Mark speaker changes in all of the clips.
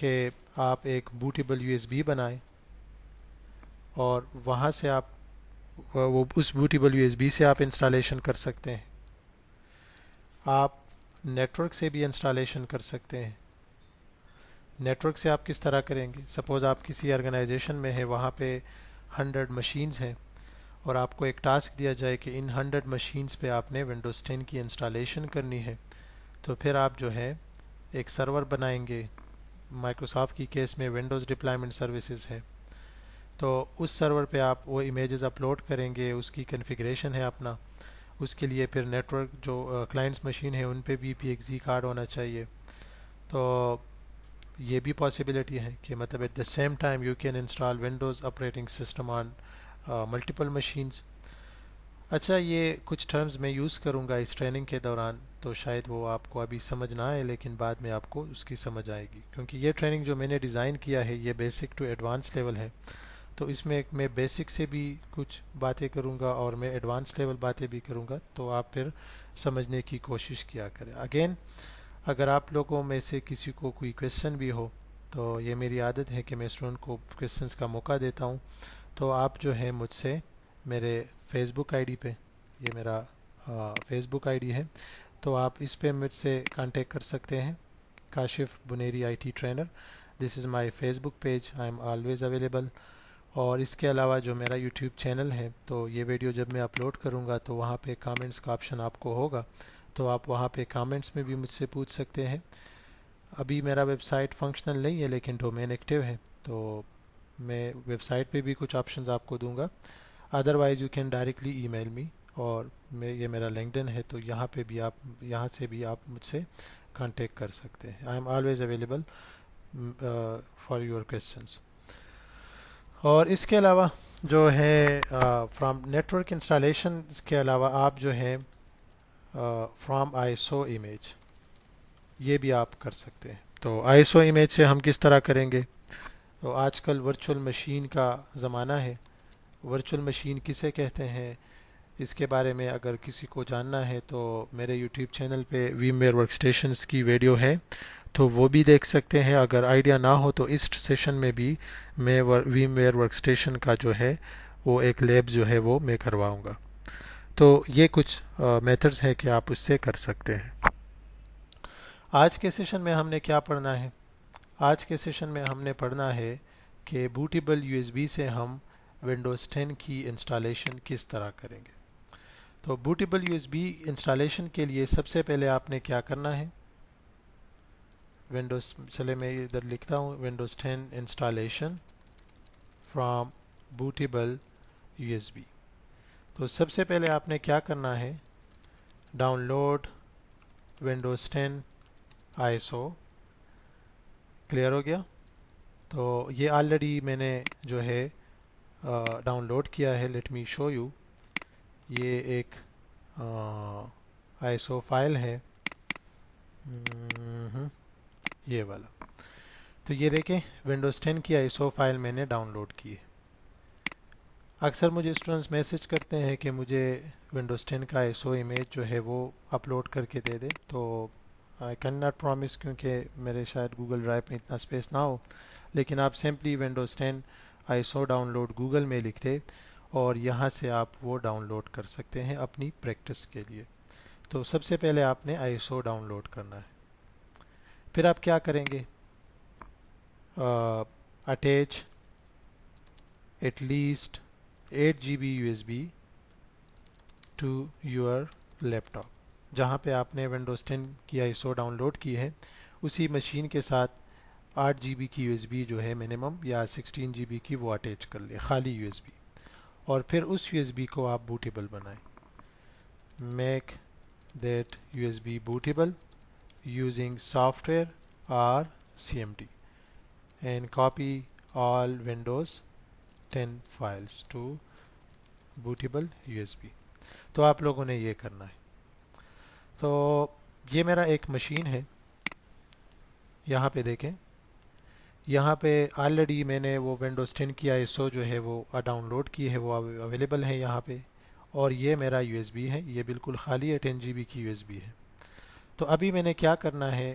Speaker 1: کہ آپ ایک بوٹیبل USB بنائیں اور وہاں سے آپ وہ اس بوٹیبل USB سے آپ انسٹالیشن کر سکتے ہیں. آپ نیٹورک سے بھی انسٹالیشن کر سکتے ہیں. نیٹورک سے آپ کس طرح کریں گے؟ سپوز آپ کسی آرگنائزیشن میں ہیں, وہاں پہ 100 مشینز ہیں اور آپ کو ایک ٹاسک دیا جائے کہ ان 100 مشینز پہ آپ نے ونڈوز 10 کی انسٹالیشن کرنی ہے. تو پھر آپ جو ہے ایک سرور بنائیں گے. مائکروسافٹ کی کیس میں ونڈوز ڈپلائمنٹ سروسز ہے, تو اس سرور پہ آپ وہ امیجز اپلوڈ کریں گے. اس کی کنفیگریشن ہے اپنا. اس کے لیے پھر نیٹورک جو کلائنٹس مشین ہے ان پہ بھی PXE کارڈ ہونا چاہیے. تو یہ بھی پاسبلٹی ہے کہ مطلب at the same time you can install Windows operating system on multiple machines. اچھا, یہ کچھ ٹرمز میں یوز کروں گا اس ٹریننگ کے دوران, تو شاید وہ آپ کو ابھی سمجھ نہ آئے لیکن بعد میں آپ کو اس کی سمجھ آئے گی, کیونکہ یہ ٹریننگ جو میں نے ڈیزائن کیا ہے یہ بیسک ٹو ایڈوانس لیول ہے. تو اس میں میں بیسک سے بھی کچھ باتیں کروں گا اور میں ایڈوانس لیول باتیں بھی کروں گا, تو آپ پھر سمجھنے کی کوشش کیا کریں. اگین, اگر آپ لوگوں میں سے کسی کو کوئی کویشچن بھی ہو, تو یہ میری عادت ہے کہ میں اسٹوڈنٹ کو کویشچنس کا موقع دیتا ہوں. تو آپ جو ہے مجھ سے میرے فیس بک آئی ڈی پہ, یہ میرا فیس بک آئی ڈی ہے, تو آپ اس پہ مجھ سے کانٹیکٹ کر سکتے ہیں. Kashif Buneri IT trainer, this is my Facebook page, I am always available. اور اس کے علاوہ جو میرا یوٹیوب چینل ہے, تو یہ ویڈیو جب میں اپلوڈ کروں گا تو وہاں پہ کامنٹس کا آپشن آپ کو ہوگا, تو آپ وہاں پہ کامنٹس میں بھی مجھ سے پوچھ سکتے ہیں. ابھی میرا ویب سائٹ فنکشنل نہیں ہے لیکن ڈومین ایکٹیو ہے, تو میں ویب سائٹ پہ بھی کچھ آپشنز آپ کو دوں گا. ادروائز یو کین ڈائریکٹلی ای میل می, اور یہ میرا لنکڈن ہے, تو یہاں پہ بھی آپ, یہاں سے بھی آپ مجھ سے کانٹیکٹ کر سکتے ہیں. آئی am always available for your questions. اور اس کے علاوہ جو ہے فرام نیٹورک انسٹالیشن کے علاوہ آپ جو ہے فرام ISO امیج, یہ بھی آپ کر سکتے ہیں. تو ISO امیج سے ہم کس طرح کریں گے؟ تو آج کل ورچوئل مشین کا زمانہ ہے. ورچوئل مشین کسے کہتے ہیں, اس کے بارے میں اگر کسی کو جاننا ہے تو میرے یوٹیوب چینل پہ VMware ورک اسٹیشنس کی ویڈیو ہے, تو وہ بھی دیکھ سکتے ہیں. اگر آئیڈیا نہ ہو تو اس سیشن میں بھی میں VMware ورک اسٹیشن کا جو ہے وہ ایک لیب جو ہے وہ میں کرواؤں گا. تو یہ کچھ میتھڈز ہیں کہ آپ اس سے کر سکتے ہیں. آج کے سیشن میں ہم نے کیا پڑھنا ہے؟ آج کے سیشن میں ہم نے پڑھنا ہے کہ بوٹیبل USB سے ہم ونڈوز 10 کی انسٹالیشن کس طرح کریں گے. تو بوٹیبل USB انسٹالیشن کے لیے سب سے پہلے آپ نے کیا کرنا ہے؟ ونڈوز, چلے میں ادھر لکھتا ہوں, Windows 10 installation from bootable USB. تو سب سے پہلے آپ نے کیا کرنا ہے؟ Download Windows 10 ISO. Clear ہو گیا؟ تو یہ آلریڈی میں نے جو ہے ڈاؤن لوڈ کیا ہے. Let me show you. یہ ایک ISO فائل ہے, یہ والا. تو یہ دیکھیں, ونڈوز 10 کی ISO فائل میں نے ڈاؤن لوڈ کی ہے. اکثر مجھے اسٹوڈنٹس میسج کرتے ہیں کہ مجھے ونڈوز 10 کا ISO امیج جو ہے وہ اپلوڈ کر کے دے دے. تو آئی کین ناٹ پرومس, کیونکہ میرے شاید گوگل ڈرائیو میں اتنا اسپیس نہ ہو, لیکن آپ simply Windows 10 ISO download Google میں لکھ دے اور یہاں سے آپ وہ ڈاؤن لوڈ کر سکتے ہیں اپنی پریکٹس کے لیے. تو سب سے پہلے آپ نے ISO ڈاؤن لوڈ کرنا ہے. پھر آپ کیا کریں گے؟ Attach at least 8 GB USB to your laptop. جہاں پہ آپ نے ونڈوز 10 کی ISO ڈاؤن لوڈ کی ہے اسی مشین کے ساتھ 8 GB کی USB جو ہے منیمم, یا 16 GB کی, وہ اٹیچ کر لے, خالی USB. اور پھر اس USB کو آپ بوٹیبل بنائیں. Make that USB bootable using software or CMD and copy all Windows 10 files to bootable USB. تو آپ لوگوں نے یہ کرنا ہے. تو یہ میرا ایک مشین ہے, یہاں پہ دیکھیں, یہاں پہ آلریڈی میں نے وہ ونڈوز 10 کی ISO جو ہے وہ ڈاؤن لوڈ کی ہے, وہ اویلیبل ہے یہاں پہ. اور یہ میرا USB ہے, یہ بالکل خالی ہے, 10 GB کی USB ہے. تو ابھی میں نے کیا کرنا ہے,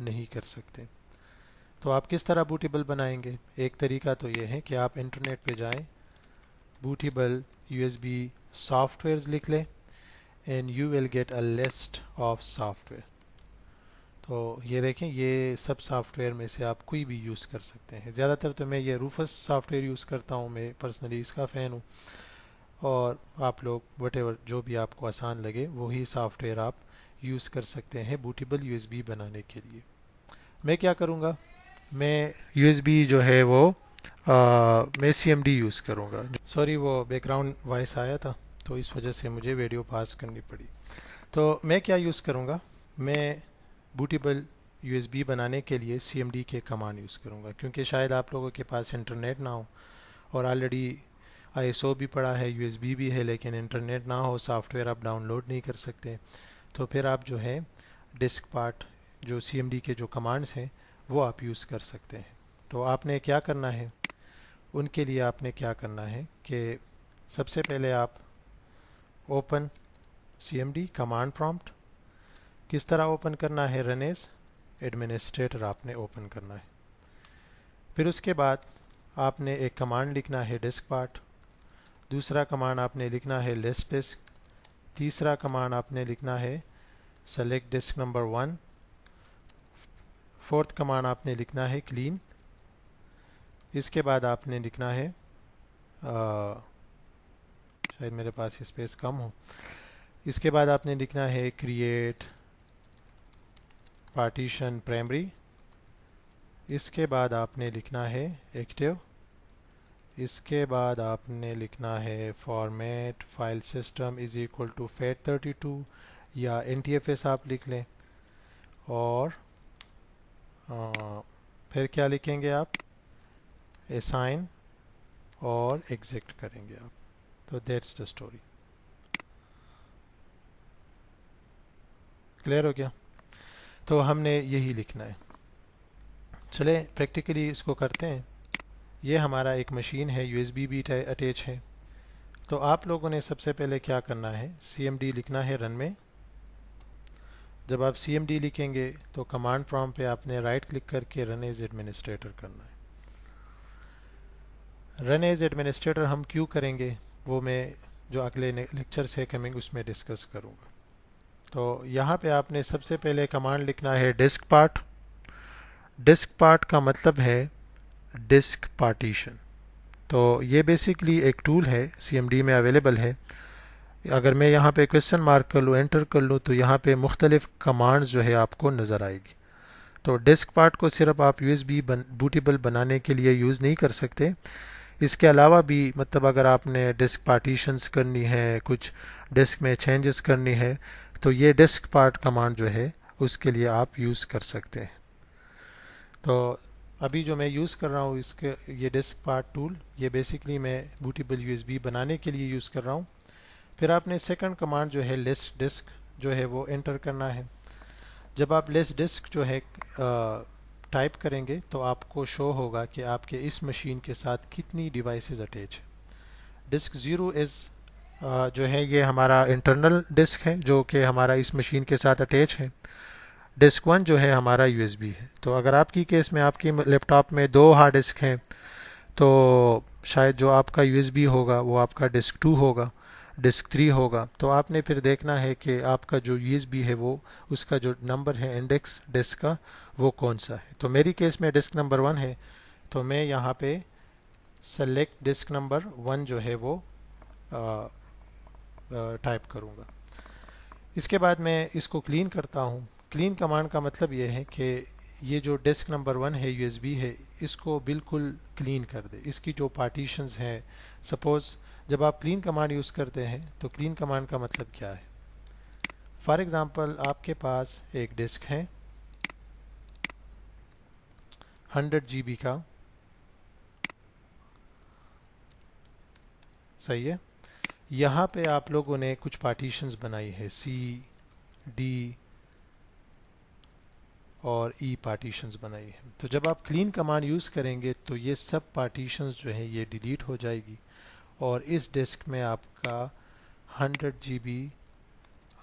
Speaker 1: نہیں کر سکتے. تو آپ کس طرح بوٹیبل بنائیں گے؟ ایک طریقہ تو یہ ہے کہ آپ انٹرنیٹ پہ جائیں, بوٹیبل USB سافٹ ویئرز لکھ لیں and you will get a list of software. تو یہ دیکھیں, یہ سب سافٹ ویئر میں سے آپ کوئی بھی یوز کر سکتے ہیں. زیادہ تر تو میں یہ روفس سافٹ ویئر یوز کرتا ہوں, میں پرسنلی اس کا فین ہوں. اور آپ لوگ وٹ ایور جو بھی آپ کو آسان لگے وہی سافٹ ویئر آپ یوز کر سکتے ہیں بوٹیبل USB بنانے کے لیے. میں کیا کروں گا, میں USB جو ہے وہ میں CMD یوز کروں گا. سوری, وہ بیک گراؤنڈ وائس آیا تھا تو اس وجہ سے مجھے ویڈیو پاس کرنی پڑی. تو میں کیا یوز کروں گا, میں بوٹیبل USB بنانے کے لیے CMD کے کمانڈ یوز کروں گا, کیونکہ شاید آپ لوگوں کے پاس انٹرنیٹ نہ ہو اور آلریڈی ISO بھی پڑا ہے, USB بھی ہے, لیکن انٹرنیٹ نہ ہو, سافٹ ویئر آپ ڈاؤن لوڈ نہیں کر سکتے. تو پھر آپ جو ہے ڈسک پارٹ جو CMD کے جو کمانڈز ہیں وہ آپ یوز کر سکتے ہیں. تو آپ نے کیا کرنا ہے, ان کے لیے آپ نے کیا کرنا ہے کہ سب سے پہلے آپ اوپن CMD کمانڈ پرومپٹ, کس طرح اوپن کرنا ہے, رن ایز ایڈمنسٹریٹر آپ نے اوپن کرنا ہے. پھر اس کے بعد آپ نے ایک کمانڈ لکھنا ہے ڈسک پارٹ, دوسرا کمانڈ آپ نے لکھنا ہے لسٹ ڈسک, تیسرا کمانڈ آپ نے لکھنا ہے select disk number 1, fourth command آپ نے لکھنا ہے کلین. اس کے بعد آپ نے لکھنا ہے شاید میرے پاس اسپیس کم ہو, اس کے بعد آپ نے لکھنا ہے کریٹ پارٹیشن پرائمری. اس کے بعد آپ نے لکھنا ہے ایکٹیو. اس کے بعد آپ نے لکھنا ہے format file system is equal to FAT32 یا NTFS آپ لکھ لیں. اور پھر کیا لکھیں گے آپ, اسائن اور ایگزیکٹ کریں گے آپ. تو دیٹس دا اسٹوری. کلیئر ہو گیا؟ تو ہم نے یہی لکھنا ہے. چلیں پریکٹیکلی اس کو کرتے ہیں. یہ ہمارا ایک مشین ہے, USB بھی اٹیچ ہے. تو آپ لوگوں نے سب سے پہلے کیا کرنا ہے, CMD لکھنا ہے رن میں. جب آپ CMD لکھیں گے تو کمانڈ پرومپٹ پہ آپ نے رائٹ کلک کر کے رن ایز ایڈمنسٹریٹر کرنا ہے. رن ایز ایڈمنسٹریٹر ہم کیوں کریں گے وہ میں جو اگلے لیکچر سے کمنگ اس میں ڈسکس کروں گا. تو یہاں پہ آپ نے سب سے پہلے کمانڈ لکھنا ہے ڈسک پارٹ. ڈسک پارٹ کا مطلب ہے ڈسک پارٹیشن. تو یہ بیسکلی ایک ٹول ہے, CMD میں اویلیبل ہے. اگر میں یہاں پہ کویسچن مارک کر لوں, انٹر کر لوں, تو یہاں پہ مختلف کمانڈز جو ہے آپ کو نظر آئے گی. تو ڈسک پارٹ کو صرف آپ USB بوٹیبل بنانے کے لیے یوز نہیں کر سکتے, اس کے علاوہ بھی مطلب اگر آپ نے ڈسک پارٹیشنز کرنی ہے, کچھ ڈسک میں چینجز کرنی ہے, تو یہ ڈسک پارٹ کمانڈ جو ہے اس کے لیے آپ یوز کر سکتے ہیں. تو ابھی جو میں یوز کر رہا ہوں اس کے یہ ڈسک پارٹ ٹول, یہ بیسکلی میں بوٹیبل USB بنانے کے لیے یوز کر رہا ہوں. پھر آپ نے سیکنڈ کمانڈ جو ہے لسٹ ڈسک جو ہے وہ انٹر کرنا ہے. جب آپ لسٹ ڈسک جو ہے ٹائپ کریں گے تو آپ کو شو ہوگا کہ آپ کے اس مشین کے ساتھ کتنی ڈیوائسز اٹیچ ہیں. ڈسک 0 جو ہے یہ ہمارا انٹرنل ڈسک ہے جو کہ ہمارا اس مشین کے ساتھ اٹیچ ہے. ڈسک 1 جو ہے ہمارا USB ہے. تو اگر آپ کی کیس میں آپ کی لیپ ٹاپ میں 2 ہارڈ ڈسک ہیں تو شاید جو آپ کا USB ہوگا وہ آپ کا ڈسک 2 ہوگا, ڈسک 3 ہوگا. تو آپ نے پھر دیکھنا ہے کہ آپ کا جو USB ہے وہ اس کا جو نمبر ہے انڈیکس ڈسک کا وہ کون سا ہے. تو میری کیس میں ڈسک نمبر 1 ہے, تو میں یہاں پہ سلیکٹ ڈسک نمبر 1 جو ہے وہ ٹائپ کروں گا. اس کے بعد میں اس کو کلین کرتا ہوں. کلین کمانڈ کا مطلب یہ ہے کہ یہ جو ڈسک نمبر 1 ہے USB ہے اس کو بالکل کلین کر دے. اس کی جو پارٹیشنز ہیں, سپوز جب آپ کلین کمانڈ یوز کرتے ہیں تو کلین کمانڈ کا مطلب کیا ہے. فار ایگزامپل آپ کے پاس ایک ڈسک ہے 100 GB کا, صحیح ہے. یہاں پہ آپ لوگوں نے کچھ پارٹیشنز بنائی ہے, C, D اور E پارٹیشنز بنائی ہے. تو جب آپ کلین کمانڈ یوز کریں گے تو یہ سب پارٹیشنز جو ہیں یہ ڈیلیٹ ہو جائے گی اور اس ڈسک میں آپ کا 100 GB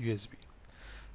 Speaker 1: USB।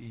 Speaker 1: E।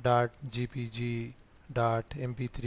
Speaker 1: .gpg, .mp3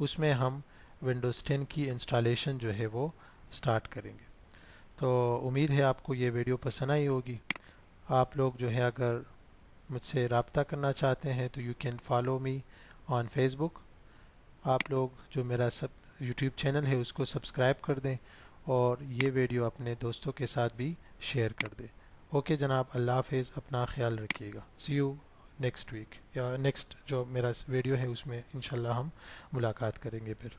Speaker 1: اس میں ہم ونڈوز 10 کی انسٹالیشن جو ہے وہ سٹارٹ کریں گے. تو امید ہے آپ کو یہ ویڈیو پسند آئی ہوگی. آپ لوگ جو ہے اگر مجھ سے رابطہ کرنا چاہتے ہیں تو you can follow me on Facebook. آپ لوگ جو میرا یوٹیوب چینل ہے اس کو سبسکرائب کر دیں اور یہ ویڈیو اپنے دوستوں کے ساتھ بھی شیئر کر دیں. اوکے جناب, اللہ حافظ, اپنا خیال رکھیے گا. سی یو نیکسٹ ویک, یا نیکسٹ جو میرا ویڈیو ہے اس میں انشاءاللہ ہم ملاقات کریں گے پھر.